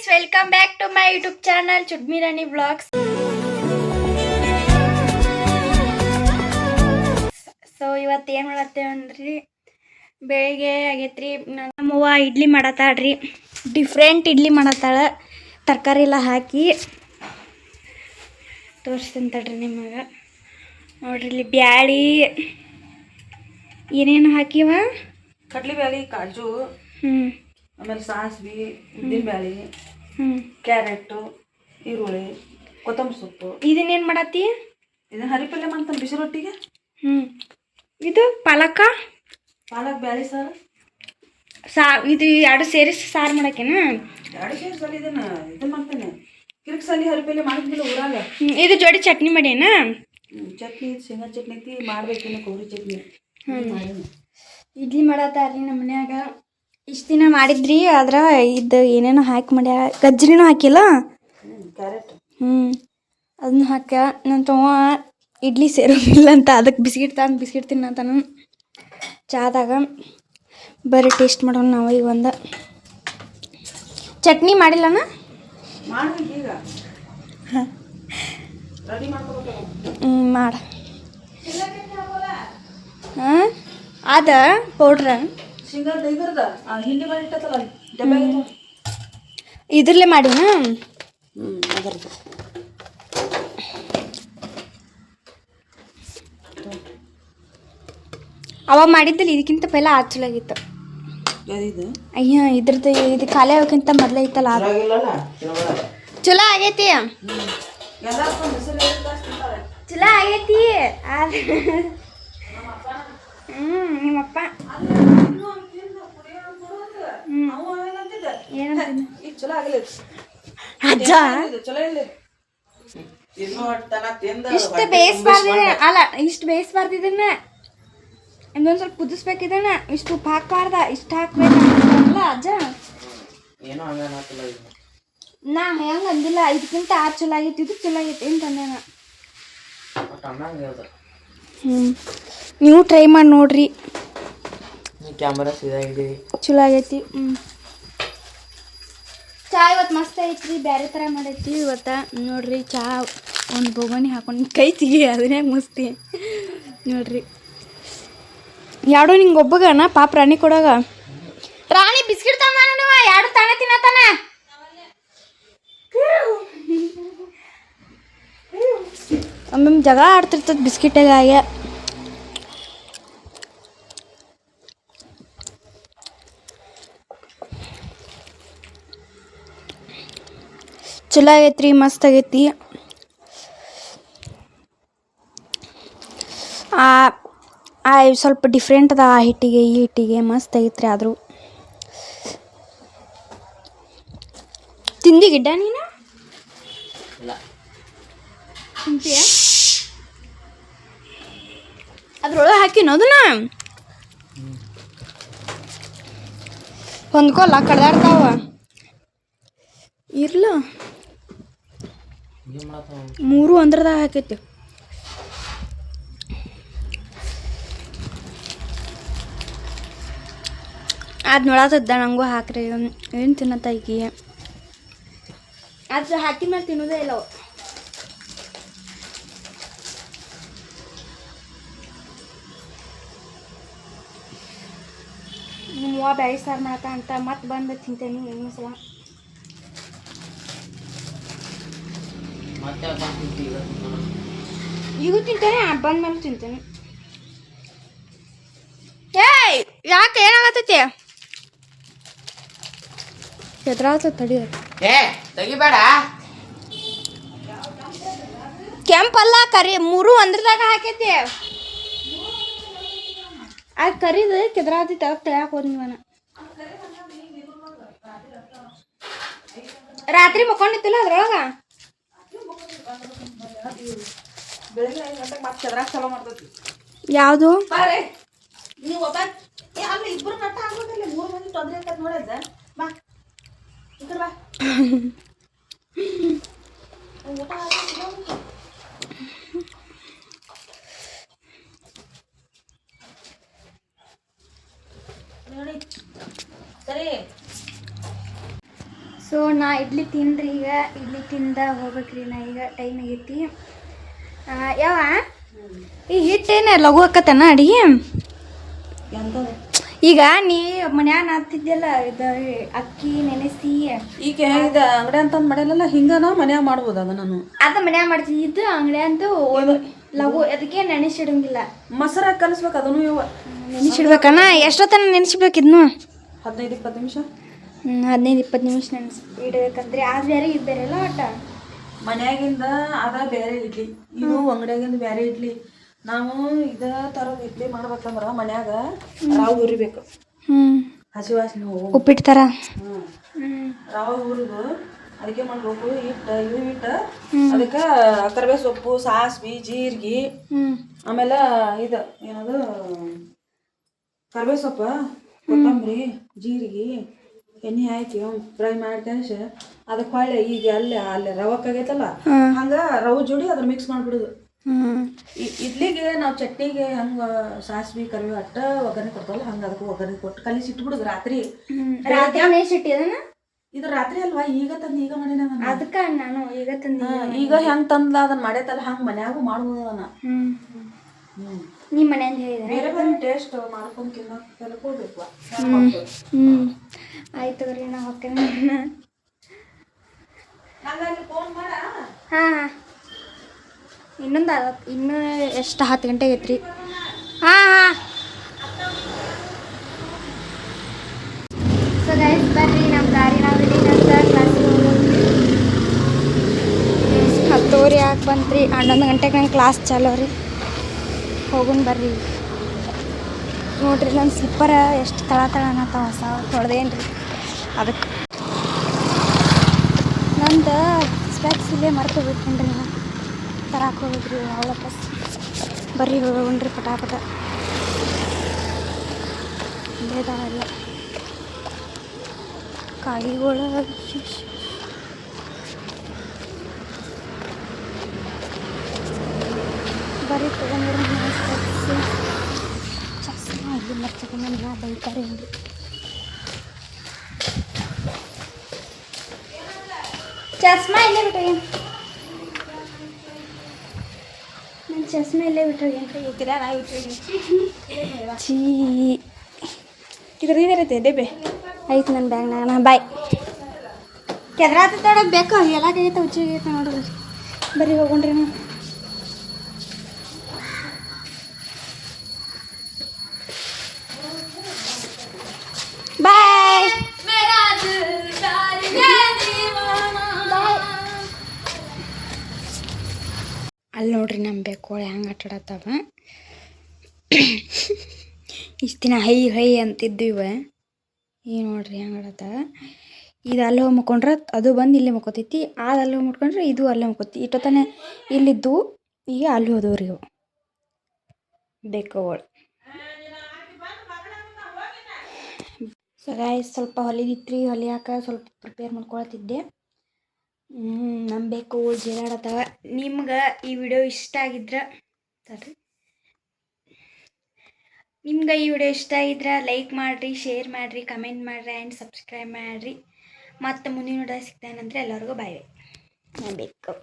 guys, welcome back to my YouTube channel Chudmi Rani Vlogs. So ಇವತ್ತು ಏನು ಮಾಡತ್ತೇವೆ ಅಂದ್ರಿ ಬೆಳಿಗ್ಗೆ ಆಗೈತ್ರಿ ನಮ್ಮವ್ವ ಇಡ್ಲಿ ಮಾಡತ್ತಾಳ್ರಿ ಡಿಫ್ರೆಂಟ್ ಇಡ್ಲಿ ಮಾಡತ್ತಾಳ ತರಕಾರಿ ಎಲ್ಲ ಹಾಕಿ ತೋರಿಸ್ತೀನಿ ತಡ್ರಿ ನಿಮಗೆ ನೋಡ್ರಿ ಇಲ್ಲಿ ಬ್ಯಾಳಿ ಏನೇನು ಹಾಕಿವ ಕಡ್ಲಿ ಬ್ಯಾಳಿ ಕಾಜು ಆಮೇಲೆ ಸಾಸ್ವಿ ಉದ್ದಿನ ಬ್ಯಾಳಿ ಕ್ಯಾರೆಟ್ ಈರುಳ್ಳಿ ಕೊತ್ತಂಬರಿ ಸೊಪ್ಪು ಇದನ್ನೇನು ಮಾಡತ್ತಿ ಇದನ್ನ ಹರಿಪಲ್ಯ ಮಾಡ್ತಾನೆ ಬಿಸಿ ರೊಟ್ಟಿಗೆ ಇದು ಪಾಲಕ್ ಬ್ಯಾಳಿ ಇದು ಎರಡು ಸೇರಿಸಿ ಸಾರು ಮಾಡಕ್ಕೇನ ಎರಡು ಸೇರಿಸಲಿ ಇದನ್ನ ಮಾಡ್ತಾನೆ ಕಿರಿಕ್ಸಲಿ ಹರಿಪಲ್ಯ ಮಾಡಿದ್ಮೇಲೆ ಊರಾಗ ಇದು ಜೋಡಿ ಚಟ್ನಿ ಮಾಡ್ಯಾನ ಚಟ್ನಿ ಶೇಂಗಾ ಚಟ್ನಿ ಐತಿ ಮಾಡ್ಬೇಕಿನ್ನು ಕೊಬ್ಬರಿ ಚಟ್ನಿ ಇಡ್ಲಿ ಮಾಡತ್ತಾರ್ರಿ ನಮ್ಮ ಮನ್ಯಾಗ ಇಷ್ಟು ದಿನ ಮಾಡಿದ್ರಿ ಆದ್ರೆ ಇದು ಏನೇನೋ ಹಾಕಿ ಮಾಡ್ಯ ಗಜ್ಜರಿನೂ ಹಾಕಿಲ್ಲ ಕ್ಯಾರೆಟ್ ಅದನ್ನ ಹಾಕ ನನ್ನ ತವ ಇಡ್ಲಿ ಸೇರೋಂಗಿಲ್ಲ ಅಂತ ಅದಕ್ಕೆ ಬಿಸ್ಕಿಟ್ ತಿನ್ನತಾನು ಚಾದಾಗ ಬರೀ ಟೇಸ್ಟ್ ಮಾಡೋಣ ನಾವು ಈಗ ಒಂದು ಚಟ್ನಿ ಮಾಡಿಲ್ಲನ ಈಗ ರೆಡಿ ಮಾಡ ಹಾಂ ಅದ ಪೌಡ್ರ ಶೇಂಗಾದ ಹಿಂಡಿ ಮಾಡಿಟ್ಟಲ್ಲ ಇದ್ರಲ್ಲೇ ಮಾಡಿನ ಅದರದ್ದು ಅವ ಮಾಡಿದ್ದಲ್ಲಿ ಇದಕ್ಕಿಂತ ಪೈಲ ಅದು ಚಲೋ ಆಗಿತ್ತು ಅಯ್ಯ ಇದ್ರದ್ದು ಇದು ಖಾಲಿ ಆಗೋಕ್ಕಿಂತ ಮೊದಲೇ ಇತ್ತಲ್ಲ ಚಲೋ ಆಗೈತಿ ಚಲೋ ಆಗೈತಿ ನಿಮ್ಮಪ್ಪ ಅಜ್ಜ ಇಷ್ಟು ಬೇಯಿಸ್ಬಾರ್ದಿದೆ ಅಲ್ಲ ಇಷ್ಟು ಬೇಯಿಸ್ಬಾರ್ದಿದನ್ನ ಇನ್ನೊಂದು ಸ್ವಲ್ಪ ಕುದಿಸ್ಬೇಕಿದನ್ನ ಇಷ್ಟು ಉಪ್ಪು ಹಾಕ್ಬಾರ್ದ ಇಷ್ಟು ಹಾಕ್ಬೇಕಲ್ಲ ಅಜ್ಜ ನಾ ಹೆಂಗೆ ಅಂದಿಲ್ಲ ಇದಕ್ಕಿಂತ ಅದು ಚಲೋ ಆಗೈತಿ ಇದು ಚಲೋ ಆಗೈತಿ ಅಂತಂದೇನ ನೀವು ಟ್ರೈ ಮಾಡಿ ನೋಡ್ರಿ ಚಲೋ ಆಗೈತಿ ಚಾ ಇವತ್ತು ಮಸ್ತ್ ಐತ್ರಿ ಬೇರೆ ಥರ ಮಾಡೈತಿ ಇವತ್ತು ನೋಡ್ರಿ ಚಾ ಒಂದು ಬೊಗಣಿ ಹಾಕೊಂಡು ಕೈ ತೆಗಿ ಅದನ್ನೇ ಮುಸ್ತಿ ನೋಡ್ರಿ ಯಾಡೋ ನಿಂಗೆ ಒಬ್ಬಗನ ಪಾಪ ರಾಣಿ ಕೊಡೋಗ ರಾಣಿ ಬಿಸ್ಕಿಟ್ ತಂದಾನ ನೀವು ಎರಡು ತಾನೇ ತಿನ್ನತಾನ ಒಮ್ಮೊಮ್ಮೆ ಜಗಳ ಆಡ್ತಿರ್ತದ ಬಿಸ್ಕಿಟಾಗ ಚಲೋ ಆಗೈತ್ರಿ ಮಸ್ತ್ ಆಗೈತಿ ಸ್ವಲ್ಪ ಡಿಫ್ರೆಂಟ್ ಅದ ಆ ಹಿಟ್ಟಿಗೆ ಈ ಹಿಟ್ಟಿಗೆ ಮಸ್ತ್ ಆಗೈತ್ರಿ ಆದರೂ ತಿಂದಿ ಗಿಡ್ಡ ನೀನು ತಿಂತೀಯ ಅದ್ರೊಳಗೆ ಹಾಕಿನೋ ಅದನ್ನ ಹೊಂದ್ಕೊಲ್ಲ ಕಡ್ದಾಡ್ತಾವ ಇರ್ಲ ಮೂರು ಅಂದ್ರದಾಗ ಹಾಕೈತಿ ಅದು ನೋಡತ್ತದ್ದ ನಂಗೂ ಹಾಕ್ರಿ ಏನು ತಿನ್ನತ್ತ ಈಕಿ ಅದು ಹಾಕಿ ಮೇಲೆ ತಿನ್ನೋದೇ ಇಲ್ಲ ನಿಮ್ಮ ಬ್ಯಾಳಿ ಸಾರು ಮಾಡತ್ತ ಅಂತ ಮತ್ತೆ ಬಂದು ತಿಂತೇನೆ ಇನ್ನೊಂದು ಸಲ ಈಗ ತಿಂತೇನೆ ಬಂದ್ಮೇಲೆ ತಿಂತೇನೆ ಏಯ್ ಯಾಕೆ ಏನಾಗತ್ತೈತಿ ಎದ್ರಾತ ತಡಿ ತೆಗಿಬೇಡ ಕೆಂಪಲ್ಲ ಕರಿ ಮೂರು ಒಂದ್ರದಾಗ ಹಾಕೈತಿ ಅದು ಕರಿದು ಕೆದ್ರಾತಿ ತೆಳಕ್ ಹೋದ್ ನೀವನ ರಾತ್ರಿ ಮಕ್ಕೊಂಡಿತ್ತಿಲ್ಲ ಅದ್ರೊಳಗ ಯಾವುದು ಇಬ್ರು ಕಟ್ಟ ಆಗೋದಿಲ್ಲ 3 ಮಂದಿ ತೊಂದರೆ ಅಂತ ನೋಡಿದ್ದ ಬಾ ಈ ಬಾ ಸೊ ಸೊ ನಾ ಇಡ್ಲಿ ತಿಂದ್ರಿ ಈಗ ಇಡ್ಲಿ ತಿಂದ ಹೋಗ್ಬೇಕ್ರಿ ನಾ ಈಗ ಟೈಮ್ ಆಗೈತಿ ಯಾವ ಈ ಹಿಟ್ಟೇನ ಲಘು ಆಕತ್ತನ ಅಡಿಗೆ ಎಂಥದ್ದು ಈಗ ನೀ ಮನ್ಯಾಗ ನಾದ್ತಿದ್ಯಲ್ಲ ಇದು ಅಕ್ಕಿ ನೆನೆಸಿ ಈಗ ಇದು ಅಂಗಡಿ ಅಂತಂದು ಮಾಡ್ಯಲ್ಲ ಹಿಂಗನ ಮನ್ಯಾಗ ಮಾಡ್ಬೋದು ಅದು ನಾನು ಅದ ಮನ್ಯಾಗ ಮಾಡ್ತಿದ್ದು ಅಂಗಡಿ ಅಂತೂ ಲಘು ಅದಕ್ಕೆ ನೆನೆಸಿಡಂಗಿಲ್ಲ ಮೊಸರಾಗಿ ಕಲಿಸ್ಬೇಕು ಅದನ್ನು ಇವ ನೆನೆಸಿಡ್ಬೇಕನ್ನ ಎಷ್ಟೊತ್ತನ ನೆನೆಸ್ಬೇಕು ಇದನ್ನು 15-20 ನಿಮಿಷ 15-20 ನಿಮಿಷ ಇಡ್ಬೇಕಂದ್ರೆ ಅದು ಬೇರೆ ಇದು ಬೇರೆ ಅಲ್ಲ ಒಟ್ಟ ಮನ್ಯಾಗಿಂದ ಅದ ಬೇರೆ ಇಡ್ಲಿ ಇದು ಅಂಗಡಿಯಾಗಿಂದ ಬೇರೆ ಇಡ್ಲಿ ನಾವು ಇದ ಥರದ ಇಡ್ಲಿ ಮಾಡ್ಬೇಕಂದ್ರ ಮನ್ಯಾಗ ರಾವ್ ಹುರಿಬೇಕು ಹಸಿ ವಾಸನೆ ಹೋಗು ಉಪ್ಪಿಟ್ಟು ಥರ ರಾವ್ ಹುರಿದು ಅದಕ್ಕೆ ಮಾಡ್ಬೇಕು ಹಿಟ್ಟು ಅದಕ್ಕೆ ಕರಿಬೇವು ಸೊಪ್ಪು ಸಾಸ್ವಿ ಜೀರಿಗೆ ಆಮೇಲೆ ಇದು ಏನದು ಕರಿಬೇವು ಸೊಪ್ಪು ಕೊತ್ತಂಬರಿ ಜೀರಿಗೆ ಎಣ್ಣೆ ಹಾಕಿ ಫ್ರೈ ಮಾಡ್ಕೊಂಡು ಅದಕ್ಕೆ ಹೊಳ್ಳಿ ಈಗ ಅಲ್ಲಿ ರವಕ್ಕಾಗೈತಲ್ಲ ಹಂಗೆ ರವೆ ಜೋಡಿ ಅದ್ರ ಮಿಕ್ಸ್ ಮಾಡಿಬಿಡೋದು ಇಡ್ಲಿಗೆ ನಾವು ಚಟ್ನಿಗೆ ಹಂಗೆ ಸಾಸ್ವಿ ಕರಿಬೇವು ಅಟ್ಟ ಒಗ್ಗರಣೆ ಕೊಡ್ತವಲ್ಲ ಹಂಗೆ ಅದಕ್ಕೆ ಒಗ್ಗರಣೆ ಕೊಟ್ಟು ಕಲಿಸಿ ಇಟ್ಬಿಡುದು ರಾತ್ರಿ ಇದು ರಾತ್ರಿ ಅಲ್ವಾ ಈಗ ತಂದು ಈಗ ಮಾಡಿನ ಅದಕ್ಕೆ ನಾನು ಈಗ ತಂದು ಈಗ ಹೆಂಗೆ ತಂದ್ಲ ಅದನ್ನ ಮಾಡೈತಲ್ಲ ಹಂಗೆ ಮನ್ಯಾಗೂ ಮಾಡ್ಬೋದು ಅದನ್ನ ನಿಮ್ಮ ಮನೆಯಿಂದ ಹೇಳಿದ್ರೆ ಬೇರೆ ಬೇರೆ ಟೇಸ್ಟ್ ಮಾಡ್ಕೊಂಡು ತಿನ್ನೋಬೇಕು ಆಯ್ತು ತಗೋರಿ ನಾವು ಹೋಗ್ತೇವೆ ಹಾಂ ಇನ್ನೂ ಎಷ್ಟು 10 ಗಂಟೆಗೆ ಐತ್ರಿ ಹಾಂ ಸೊ ಗೈಸ್ ಬರ್ರಿ ನಮ್ಮ ದಾರಿ ನಾವು ಹಿಡಿನಂತ ಕ್ಲಾಸಿಗೆ ಹೋಗ್ರಿ 10:00 ಯಾಕೆ ಬಂತ್ರಿ 11 ಗಂಟೆಗೆ ನಂಗೆ ಕ್ಲಾಸ್ ಚಾಲೋ ರೀ ಹೋಗೋಣ ಬರ್ರಿ ನೋಡ್ರಿ ನನ್ನ ಸ್ಲಿಪ್ಪರ ಎಷ್ಟು ತಳ ಅನ್ನತ್ತಾವ ಹೊಸ ತೊಳ್ದೇನು ರೀ ಅದಕ್ಕೆ ನಂದು ಸ್ಪೆಕ್ಸ್ ಇಲ್ಲೇ ಮರ್ತು ಬಿಟ್ಕೊಂಡ್ರಿ ನಾನು ತರಕ್ಕೆ ಹೋಗಿದ್ರಿ ಅವಳಪ್ಪಸ್ ಬರ್ರಿ ಹೋಗೋಣ್ರಿ ಪಟಾಪಟ ಬೇದಾವೆಲ್ಲ ಕಾಯಿಗಳು ಬರೀ ತೊಗೊಂಡ್ರಿ ಸ್ಪೆಕ್ಸ್ ಚಸ್ಮಾ ಇಲ್ಲಿ ಮರ್ಚಕೊಂಡ್ರೆ ಬೈತಾರೆ ಇಲ್ಲಿ ಚಸ್ಮಾ ಇಲ್ಲೇ ಬಿಟ್ರಿ ನನ್ನ ಚಸ್ಮಾ ಇಲ್ಲೇ ಬಿಟ್ರಿ ಅಂತ ಗೊತ್ತಿಲ್ಲ ನಾ ಬಿಟ್ರಿ ಚೀ ಇದ್ರೈತೆ ಡಬ್ಬೆ ಐತೆ ನನ್ನ ಬ್ಯಾಗ್ನಾಗ ಬಾಯ್ ಕೆದ್ರಾತ ತೊಡೋದು ಬೇಕು ಎಲ್ಲ ಕೈತೆ ಹುಚ್ಚಿಗೈತೆ ನೋಡ್ರಿ ಬರ್ರಿ ಹೋಗೋಣ್ರಿ ನಾವು ಬಾಯ್ ಅಲ್ಲಿ ನೋಡ್ರಿ ನಮ್ಮ ಬೇಕೋಳೆ ಹೆಂಗೆ ಆಟಾಡತ್ತವ ಇಷ್ಟು ದಿನ ಹೈ ಹೈ ಅಂತಿದ್ದು ಇವ ಈಗ ನೋಡ್ರಿ ಹೆಂಗೆ ಆಡತ್ತವ ಇದು ಅಲ್ಲೇ ಹೋಗಿ ಮುಕ್ಕೊಂಡ್ರೆ ಅದು ಬಂದು ಇಲ್ಲೇ ಮುಕ್ಕೋತೈತಿ ಅದು ಅಲ್ಲೇ ಹೋಗಿ ಮುಟ್ಕೊಂಡ್ರೆ ಇದು ಅಲ್ಲೇ ಮುಕ್ಕೋತಿ ಇಟ್ಟೊತ್ತನೆ ಇಲ್ಲಿದ್ದು ಈಗ ಅಲ್ಲಿ ಹೋದವ್ರಿ ಇವು ಬೇಕೋಗಳು ಸೊ ಗಾಯ್ಸ್ ಸ್ವಲ್ಪ ಹೊಲಿದಿತ್ರಿ ಹೊಲಿಯಾಕ ಸ್ವಲ್ಪ ಪ್ರಿಪೇರ್ ಮಾಡ್ಕೊಳತ್ತಿದ್ದೆ ನಮ್ಮ ಬೇಕು ಜೇಲಾಡತ್ತವ ನಿಮ್ಗೆ ಈ ವಿಡಿಯೋ ಇಷ್ಟ ಆಗಿದ್ರೆ ನಿಮ್ಗೆ ಈ ವಿಡಿಯೋ ಇಷ್ಟ ಆಗಿದ್ರೆ ಲೈಕ್ ಮಾಡಿರಿ ಶೇರ್ ಮಾಡಿರಿ ಕಮೆಂಟ್ ಮಾಡಿರಿ ಆ್ಯಂಡ್ ಸಬ್ಸ್ಕ್ರೈಬ್ ಮಾಡಿರಿ ಮತ್ತು ಮುಂದಿನ ವಿಡಿಯೋ ಸಿಗ್ತಾನಂದ್ರೆ ಎಲ್ಲರಿಗೂ ಬಾಯ್ ನಾನು ಬೇಕು